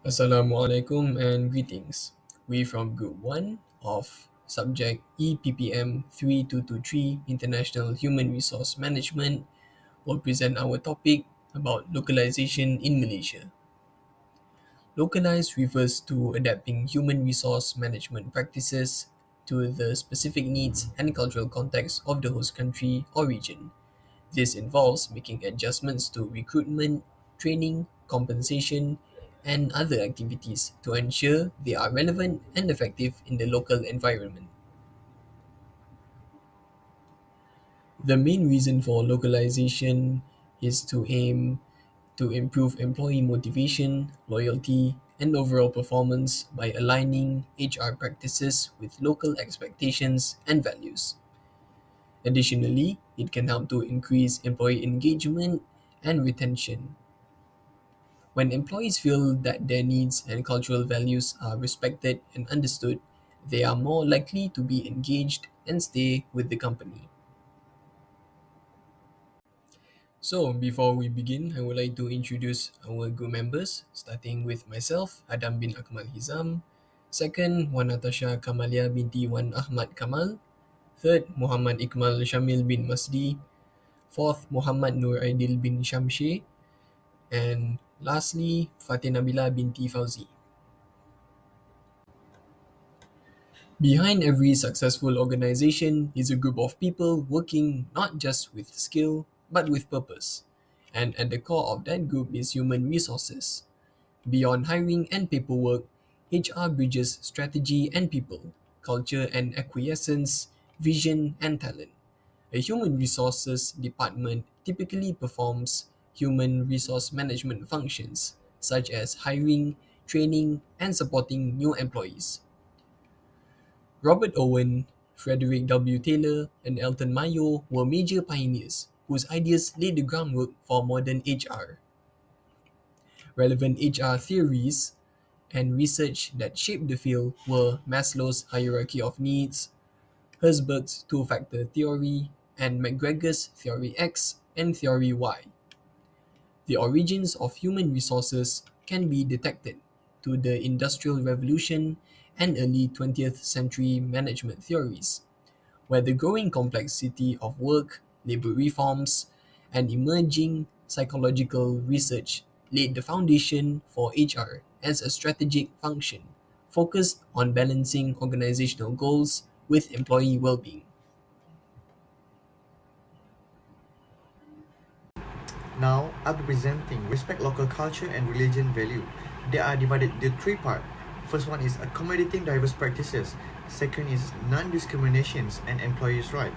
Assalamualaikum and greetings. We from Group 1 of subject EPPM3223 International Human Resource Management will present our topic about localization in Malaysia. Localize refers to adapting human resource management practices to the specific needs and cultural context of the host country or region. This involves making adjustments to recruitment, training, compensation, and other activities to ensure they are relevant and effective in the local environment. The main reason for localization is to aim to improve employee motivation, loyalty, and overall performance by aligning HR practices with local expectations and values. Additionally, it can help to increase employee engagement and retention. When employees feel that their needs and cultural values are respected and understood, they are more likely to be engaged and stay with the company. So, before we begin, I would like to introduce our group members, starting with myself, Adam bin Akmal Hizam. Second, Wan Natasha Kamaliya Binti Wan Ahmad Kamal. Third, Mohammad Ikmal Shamil bin Masdi. Fourth, Mohammad Noor Aidil bin Shamshir. And lastly, Fatin Nabila Binti Fauzi. Behind every successful organization is a group of people working not just with skill, but with purpose. And at the core of that group is human resources. Beyond hiring and paperwork, HR bridges strategy and people, culture and acquiescence, vision and talent. A human resources department typically performs human resource management functions such as hiring, training, and supporting new employees. Robert Owen, Frederick W. Taylor, and Elton Mayo were major pioneers whose ideas laid the groundwork for modern HR. Relevant HR theories and research that shaped the field were Maslow's hierarchy of needs, Herzberg's two-factor theory, and McGregor's theory X and theory Y. The origins of human resources can be detected to the Industrial Revolution and early 20th century management theories, where the growing complexity of work, labor reforms, and emerging psychological research laid the foundation for HR as a strategic function focused on balancing organizational goals with employee well-being. Now, I'll be presenting respect local culture and religion value. They are divided into three parts. First one is accommodating diverse practices. Second is non-discriminations and employees' right.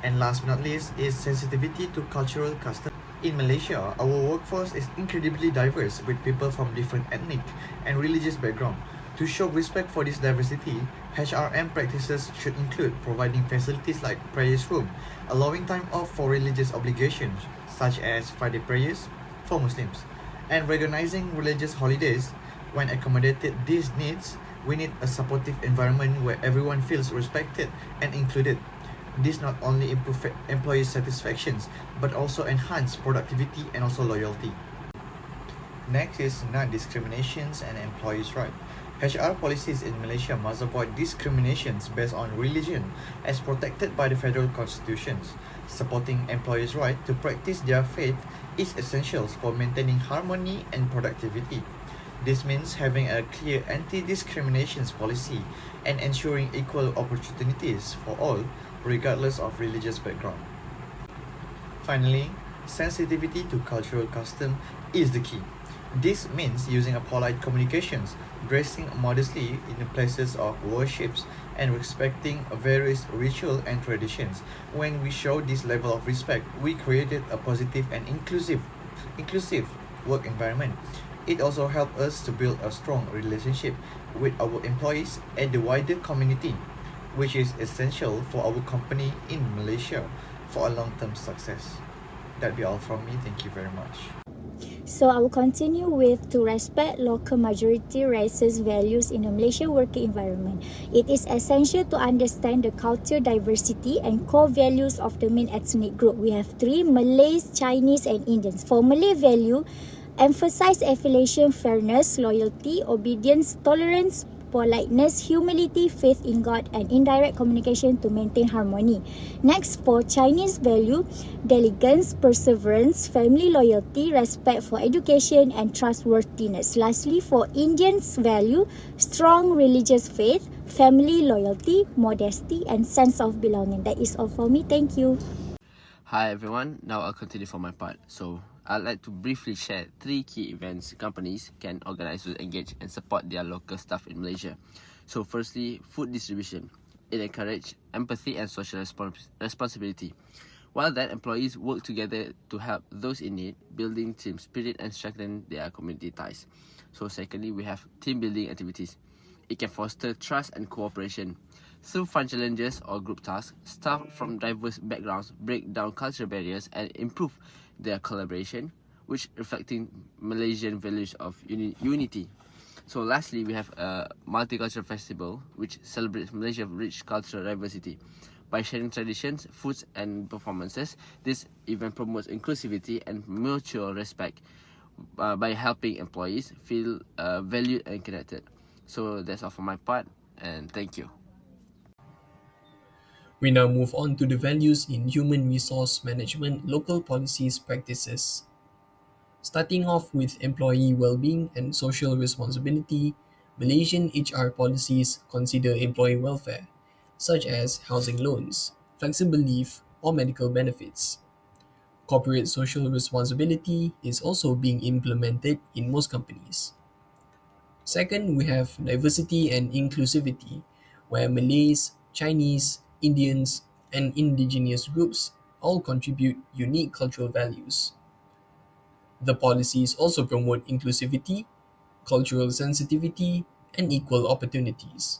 And last but not least is sensitivity to cultural customs. In Malaysia, our workforce is incredibly diverse with people from different ethnic and religious backgrounds. To show respect for this diversity, HRM practices should include providing facilities like prayers room, allowing time off for religious obligations such as Friday prayers for Muslims, and recognizing religious holidays. When accommodated these needs, we need a supportive environment where everyone feels respected and included. This not only improve employee satisfactions but also enhance productivity and also loyalty. Next is non-discriminations and employees' right. HR policies in Malaysia must avoid discriminations based on religion as protected by the federal constitutions. Supporting employees' right to practice their faith is essential for maintaining harmony and productivity. This means having a clear anti-discrimination policy and ensuring equal opportunities for all, regardless of religious background. Finally, sensitivity to cultural custom is the key. This means using a polite communications, dressing modestly in the places of worships, and respecting various ritual and traditions. When we show this level of respect, we created a positive and inclusive work environment. It also helps us to build a strong relationship with our employees and the wider community, which is essential for our company in Malaysia for a long-term success. That'd be all from me. Thank you very much. So I will continue with to respect local majority races values in a Malaysian working environment. It is essential to understand the culture diversity and core values of the main ethnic group. We have three: Malays, Chinese and Indians. For Malay value, Emphasize affiliation, fairness, loyalty, obedience, tolerance, politeness, humility, faith in God, and indirect communication to maintain harmony. Next, for Chinese value, diligence, perseverance, family loyalty, respect for education, and trustworthiness. Lastly, for Indians value, strong religious faith, family loyalty, modesty, and sense of belonging. That is all for me. Thank you. Hi everyone, now I'll continue for my part. So, I'd like to briefly share three key events companies can organize to engage and support their local staff in Malaysia. So, firstly, food distribution. It encourages empathy and social responsibility. While that, employees work together to help those in need, building team spirit and strengthen their community ties. So, secondly, we have team building activities. It can foster trust and cooperation. Through fun challenges or group tasks, staff from diverse backgrounds break down cultural barriers and improve their collaboration, which reflecting Malaysian values of unity. So lastly, we have a multicultural festival which celebrates Malaysia's rich cultural diversity. By sharing traditions, foods and performances, this event promotes inclusivity and mutual respect by helping employees feel valued and connected. So that's all for my part, and thank you. We now move on to the values in human resource management local policies practices. Starting off with employee well-being and social responsibility, Malaysian HR policies consider employee welfare, such as housing loans, flexible leave, or medical benefits. Corporate social responsibility is also being implemented in most companies. Second, we have diversity and inclusivity, where Malays, Chinese, Indians, and indigenous groups all contribute unique cultural values. The policies also promote inclusivity, cultural sensitivity, and equal opportunities.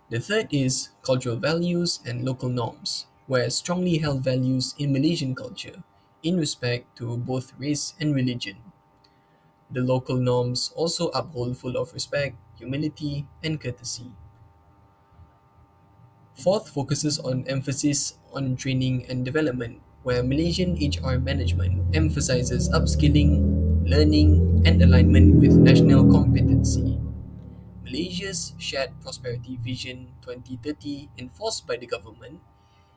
The third is cultural values and local norms, where strongly held values in Malaysian culture in respect to both race and religion. The local norms also uphold full of respect, humility, and courtesy. Fourth focuses on emphasis on training and development, where Malaysian HR management emphasizes upskilling, learning, and alignment with national competency. Malaysia's Shared Prosperity Vision 2030, enforced by the government,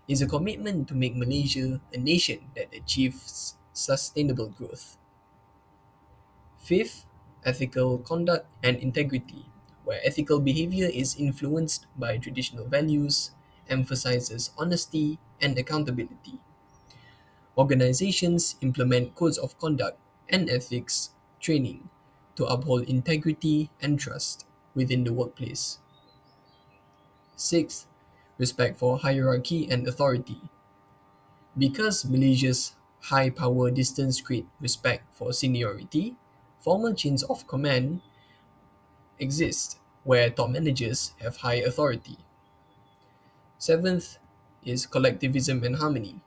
is a commitment to make Malaysia a nation that achieves sustainable growth. Fifth, ethical conduct and integrity, where ethical behavior is influenced by traditional values, emphasizes honesty and accountability. Organizations implement codes of conduct and ethics training to uphold integrity and trust within the workplace. Sixth, respect for hierarchy and authority. Because Malaysia's high power distance create respect for seniority, formal chains of command exist where top managers have high authority. Seventh is collectivism and harmony.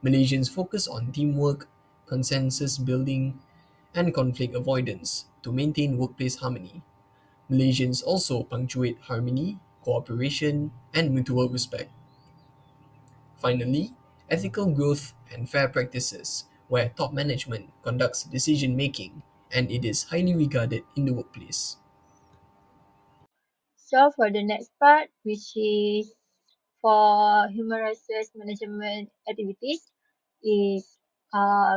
Malaysians focus on teamwork, consensus building, and conflict avoidance to maintain workplace harmony. Malaysians also punctuate harmony, cooperation, and mutual respect. Finally, ethical growth and fair practices, where top management conducts decision making and it is highly regarded in the workplace. So for the next part, which is for human resource management activities, is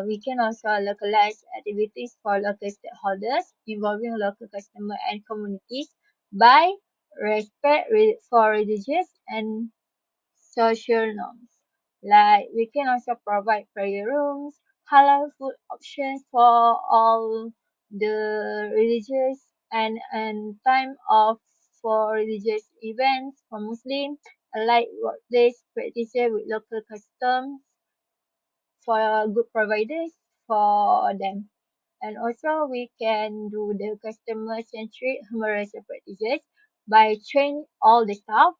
we can also localize activities for local stakeholders involving local customer and communities by respect for religious and social norms. Like we can also provide prayer rooms, halal food options for all the religious and time off for religious events for Muslims, alike workplace practices with local customs for good providers for them. And also we can do the customer centric human resource practices by training all the staff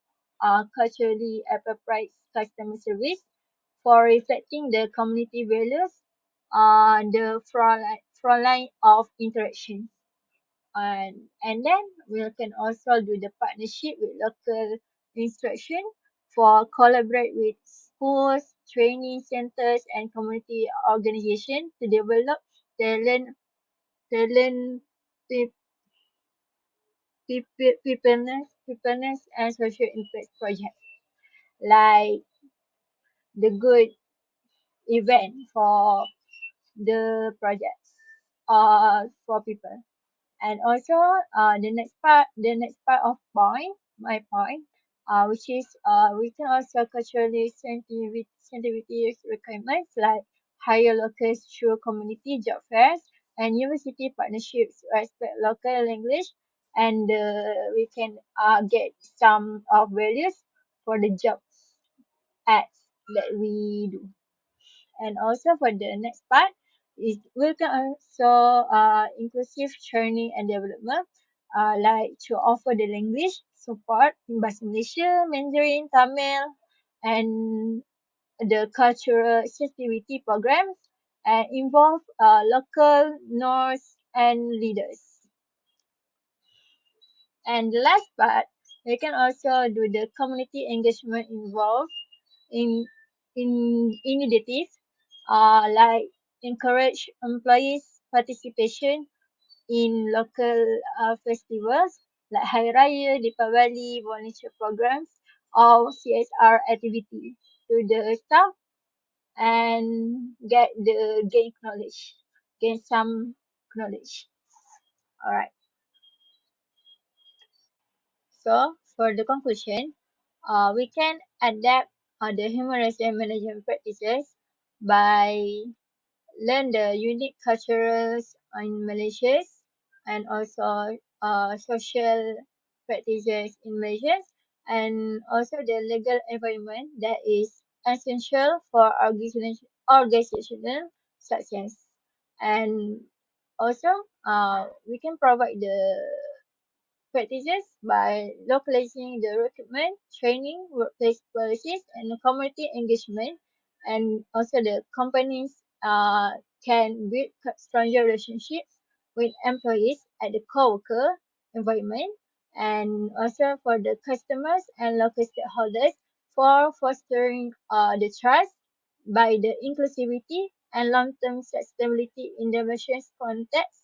culturally appropriate customer service for reflecting the community values on the front line of interaction. And then we can also do the partnership with local instruction for collaborate with schools, training centers, and community organizations to develop talent, talent, preparedness, and social impact projects, like the good event for the projects for people. And also the next part of my point, which is we can also culturally scientific requirements like higher locals through community job fairs and university partnerships respect local language, and we can get some of values for the job ads that we do. And also for the next part is we can also inclusive training and development, like to offer the language support in Bahasa Malaysia, Mandarin, Tamil, and the cultural sensitivity programs, and involve local norms and leaders. And the last part, we can also do the community engagement involved in initiatives, like encourage employees participation in local festivals like Hari Raya, Deepavali, volunteer programs, or CSR activity to the staff, and gain some knowledge. Alright. So for the conclusion, we can adapt the human resource management practices by learn the unique cultures in Malaysia, and also social practices in Malaysia, and also the legal environment that is essential for organizational success. And also we can provide the practices by localizing the recruitment, training, workplace policies, and community engagement. And also the companies can build stronger relationships with employees at the co-worker environment, and also for the customers and local stakeholders for fostering the trust by the inclusivity and long-term sustainability in the Malaysian context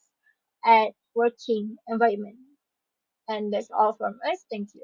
at working environment. And that's all from us. Thank you.